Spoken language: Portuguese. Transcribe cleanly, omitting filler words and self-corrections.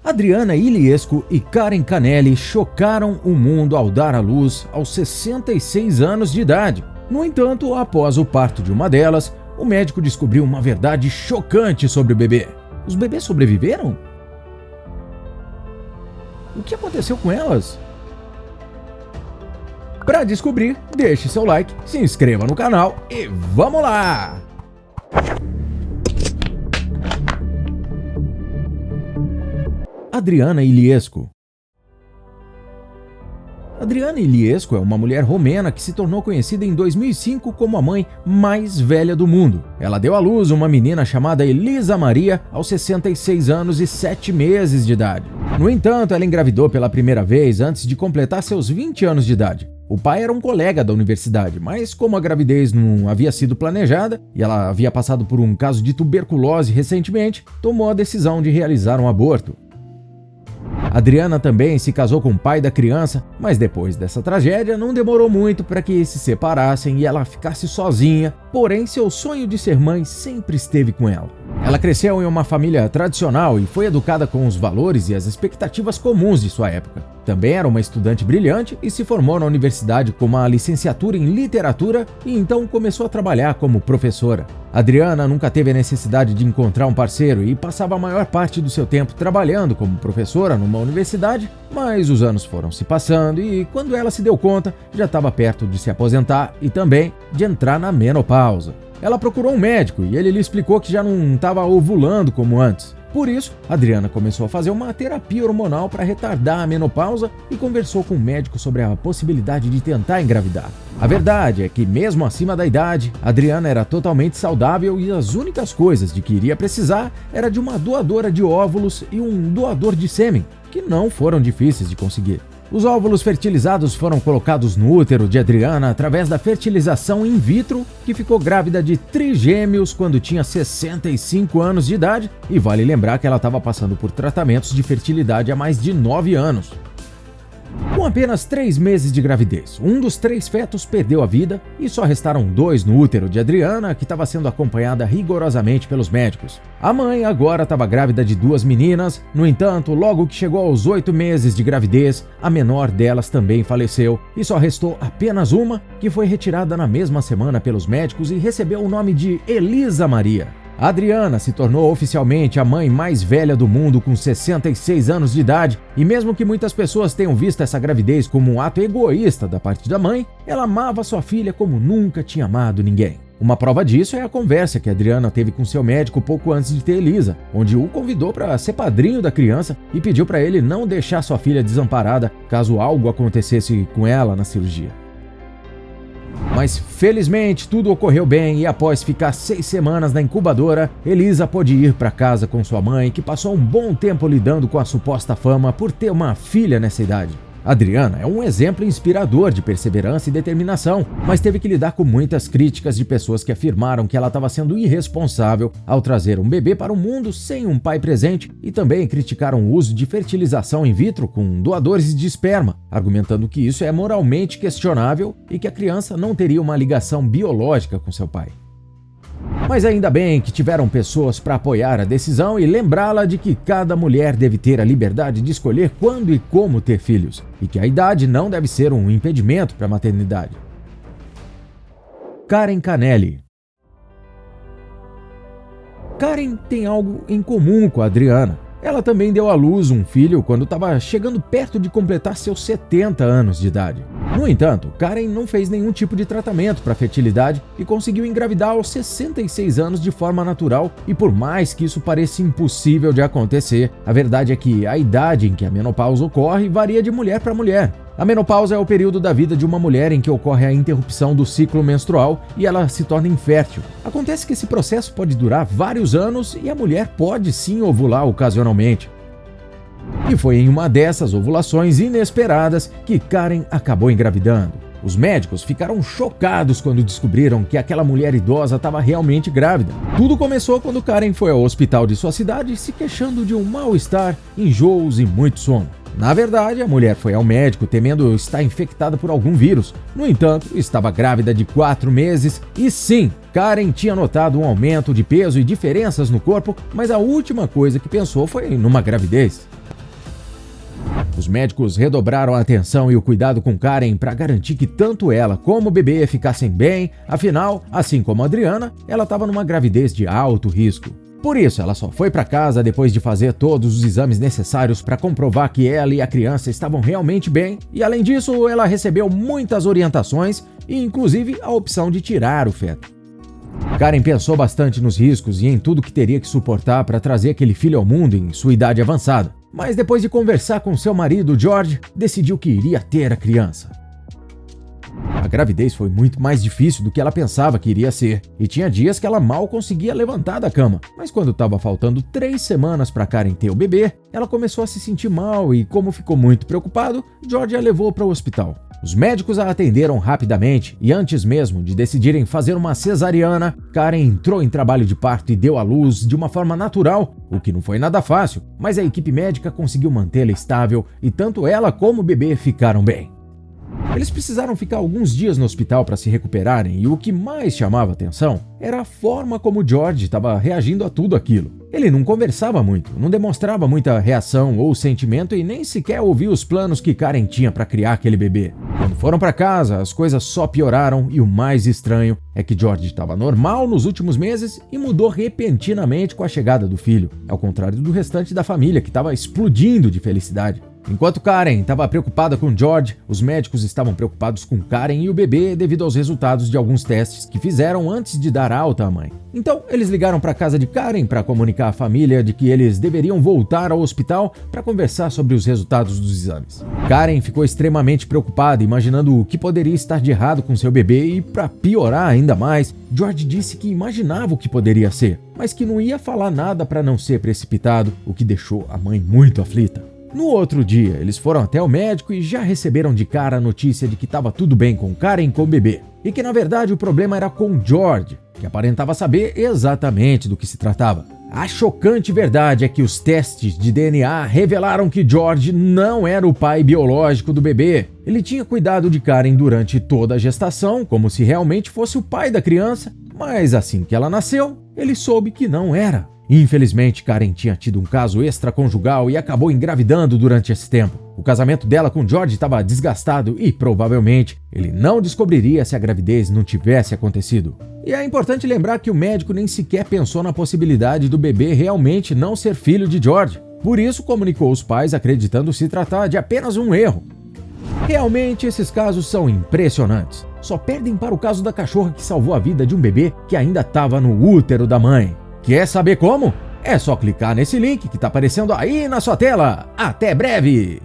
Adriana Iliesco e Karen Canelli chocaram o mundo ao dar à luz aos 66 anos de idade. No entanto, após o parto de uma delas, o médico descobriu uma verdade chocante sobre o bebê. Os bebês sobreviveram? O que aconteceu com elas? Para descobrir, deixe seu like, se inscreva no canal e vamos lá! Adriana Iliesco. Adriana Iliesco é uma mulher romena que se tornou conhecida em 2005 como a mãe mais velha do mundo. Ela deu à luz uma menina chamada Elisa Maria aos 66 anos e 7 meses de idade. No entanto, ela engravidou pela primeira vez antes de completar seus 20 anos de idade. O pai era um colega da universidade, mas como a gravidez não havia sido planejada e ela havia passado por um caso de tuberculose recentemente, tomou a decisão de realizar um aborto. Adriana também se casou com o pai da criança, mas depois dessa tragédia não demorou muito para que se separassem e ela ficasse sozinha, porém seu sonho de ser mãe sempre esteve com ela. Ela cresceu em uma família tradicional e foi educada com os valores e as expectativas comuns de sua época. Também era uma estudante brilhante e se formou na universidade com uma licenciatura em literatura e então começou a trabalhar como professora. Adriana nunca teve a necessidade de encontrar um parceiro e passava a maior parte do seu tempo trabalhando como professora numa universidade, mas os anos foram se passando e quando ela se deu conta, já estava perto de se aposentar e também de entrar na menopausa. Ela procurou um médico e ele lhe explicou que já não estava ovulando como antes. Por isso, Adriana começou a fazer uma terapia hormonal para retardar a menopausa e conversou com o médico sobre a possibilidade de tentar engravidar. A verdade é que, mesmo acima da idade, Adriana era totalmente saudável e as únicas coisas de que iria precisar era de uma doadora de óvulos e um doador de sêmen, que não foram difíceis de conseguir. Os óvulos fertilizados foram colocados no útero de Adriana através da fertilização in vitro, que ficou grávida de trigêmeos quando tinha 65 anos de idade, e vale lembrar que ela estava passando por tratamentos de fertilidade há mais de 9 anos. Com apenas 3 meses de gravidez, um dos 3 fetos perdeu a vida e só restaram 2 no útero de Adriana, que estava sendo acompanhada rigorosamente pelos médicos. A mãe agora estava grávida de 2 meninas, no entanto, logo que chegou aos 8 meses de gravidez, a menor delas também faleceu e só restou apenas uma, que foi retirada na mesma semana pelos médicos e recebeu o nome de Elisa Maria. Adriana se tornou oficialmente a mãe mais velha do mundo com 66 anos de idade e mesmo que muitas pessoas tenham visto essa gravidez como um ato egoísta da parte da mãe, ela amava sua filha como nunca tinha amado ninguém. Uma prova disso é a conversa que Adriana teve com seu médico pouco antes de ter Elisa, onde o convidou para ser padrinho da criança e pediu para ele não deixar sua filha desamparada caso algo acontecesse com ela na cirurgia. Mas felizmente tudo ocorreu bem e após ficar 6 semanas na incubadora, Elisa pôde ir para casa com sua mãe, que passou um bom tempo lidando com a suposta fama por ter uma filha nessa idade. Adriana é um exemplo inspirador de perseverança e determinação, mas teve que lidar com muitas críticas de pessoas que afirmaram que ela estava sendo irresponsável ao trazer um bebê para o mundo sem um pai presente e também criticaram o uso de fertilização in vitro com doadores de esperma, argumentando que isso é moralmente questionável e que a criança não teria uma ligação biológica com seu pai. Mas ainda bem que tiveram pessoas para apoiar a decisão e lembrá-la de que cada mulher deve ter a liberdade de escolher quando e como ter filhos, e que a idade não deve ser um impedimento para a maternidade. Karen Canelli. Karen tem algo em comum com a Adriana. Ela também deu à luz um filho quando estava chegando perto de completar seus 70 anos de idade. No entanto, Karen não fez nenhum tipo de tratamento para fertilidade e conseguiu engravidar aos 66 anos de forma natural e por mais que isso pareça impossível de acontecer, a verdade é que a idade em que a menopausa ocorre varia de mulher para mulher. A menopausa é o período da vida de uma mulher em que ocorre a interrupção do ciclo menstrual e ela se torna infértil. Acontece que esse processo pode durar vários anos e a mulher pode sim ovular ocasionalmente. E foi em uma dessas ovulações inesperadas que Karen acabou engravidando. Os médicos ficaram chocados quando descobriram que aquela mulher idosa estava realmente grávida. Tudo começou quando Karen foi ao hospital de sua cidade se queixando de um mal-estar, enjoos e muito sono. Na verdade, a mulher foi ao médico temendo estar infectada por algum vírus. No entanto, estava grávida de 4 meses e sim, Karen tinha notado um aumento de peso e diferenças no corpo, mas a última coisa que pensou foi numa gravidez. Os médicos redobraram a atenção e o cuidado com Karen para garantir que tanto ela como o bebê ficassem bem, afinal, assim como a Adriana, ela estava numa gravidez de alto risco. Por isso, ela só foi para casa depois de fazer todos os exames necessários para comprovar que ela e a criança estavam realmente bem, e além disso, ela recebeu muitas orientações e inclusive a opção de tirar o feto. Karen pensou bastante nos riscos e em tudo que teria que suportar para trazer aquele filho ao mundo em sua idade avançada. Mas depois de conversar com seu marido, George, decidiu que iria ter a criança. A gravidez foi muito mais difícil do que ela pensava que iria ser, e tinha dias que ela mal conseguia levantar da cama. Mas quando estava faltando 3 semanas para Karen ter o bebê, ela começou a se sentir mal e, como ficou muito preocupado, George a levou para o hospital. Os médicos a atenderam rapidamente e antes mesmo de decidirem fazer uma cesariana, Karen entrou em trabalho de parto e deu à luz de uma forma natural, o que não foi nada fácil, mas a equipe médica conseguiu mantê-la estável e tanto ela como o bebê ficaram bem. Eles precisaram ficar alguns dias no hospital para se recuperarem e o que mais chamava atenção era a forma como George estava reagindo a tudo aquilo. Ele não conversava muito, não demonstrava muita reação ou sentimento e nem sequer ouvia os planos que Karen tinha para criar aquele bebê. Quando foram para casa, as coisas só pioraram e o mais estranho é que George estava normal nos últimos meses e mudou repentinamente com a chegada do filho, ao contrário do restante da família que estava explodindo de felicidade. Enquanto Karen estava preocupada com George, os médicos estavam preocupados com Karen e o bebê devido aos resultados de alguns testes que fizeram antes de dar alta à mãe. Então, eles ligaram para a casa de Karen para comunicar à família de que eles deveriam voltar ao hospital para conversar sobre os resultados dos exames. Karen ficou extremamente preocupada, imaginando o que poderia estar de errado com seu bebê e, para piorar ainda mais, George disse que imaginava o que poderia ser, mas que não ia falar nada para não ser precipitado, o que deixou a mãe muito aflita. No outro dia, eles foram até o médico e já receberam de cara a notícia de que estava tudo bem com Karen e com o bebê, e que na verdade o problema era com George, que aparentava saber exatamente do que se tratava. A chocante verdade é que os testes de DNA revelaram que George não era o pai biológico do bebê. Ele tinha cuidado de Karen durante toda a gestação, como se realmente fosse o pai da criança, mas assim que ela nasceu, ele soube que não era. Infelizmente, Karen tinha tido um caso extraconjugal e acabou engravidando durante esse tempo. O casamento dela com George estava desgastado e, provavelmente, ele não descobriria se a gravidez não tivesse acontecido. E é importante lembrar que o médico nem sequer pensou na possibilidade do bebê realmente não ser filho de George. Por isso, comunicou os pais acreditando se tratar de apenas um erro. Realmente, esses casos são impressionantes. Só perdem para o caso da cachorra que salvou a vida de um bebê que ainda estava no útero da mãe. Quer saber como? É só clicar nesse link que está aparecendo aí na sua tela. Até breve!